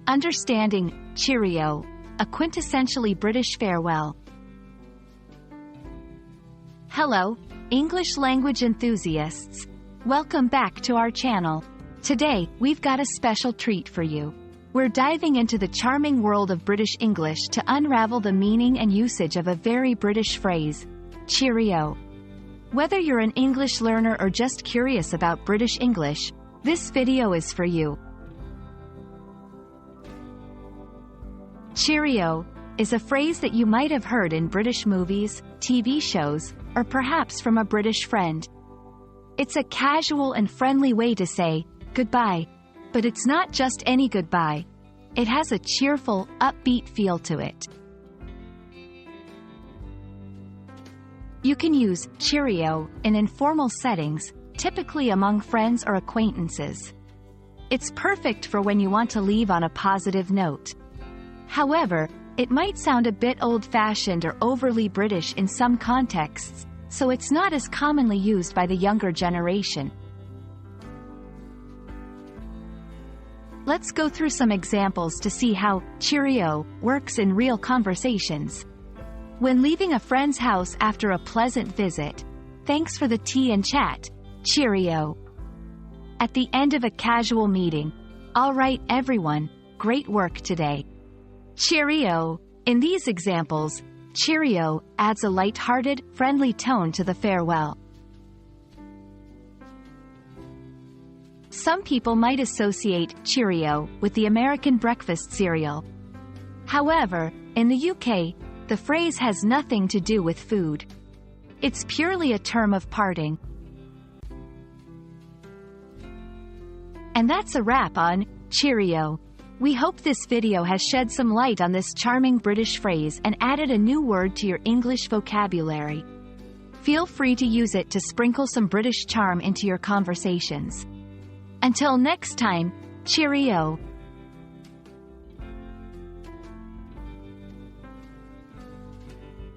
Understanding, Cheerio, a quintessentially British farewell. Hello, English language enthusiasts. Welcome back to our channel. Today, we've got a special treat for you. We're diving into the charming world of British English to unravel the meaning and usage of a very British phrase, Cheerio. Whether you're an English learner or just curious about British English, this video is for you. Cheerio is a phrase that you might have heard in British movies, TV shows, or perhaps from a British friend. It's a casual and friendly way to say goodbye, but it's not just any goodbye. It has a cheerful, upbeat feel to it. You can use Cheerio in informal settings, typically among friends or acquaintances. It's perfect for when you want to leave on a positive note. However, it might sound a bit old-fashioned or overly British in some contexts, so it's not as commonly used by the younger generation. Let's go through some examples to see how Cheerio works in real conversations. When leaving a friend's house after a pleasant visit, thanks for the tea and chat, Cheerio. At the end of a casual meeting, all right everyone, great work today. Cheerio. In these examples, Cheerio adds a light-hearted, friendly tone to the farewell. Some people might associate Cheerio with the American breakfast cereal. However, in the UK, the phrase has nothing to do with food. It's purely a term of parting. And that's a wrap on Cheerio. We hope this video has shed some light on this charming British phrase and added a new word to your English vocabulary. Feel free to use it to sprinkle some British charm into your conversations. Until next time, Cheerio!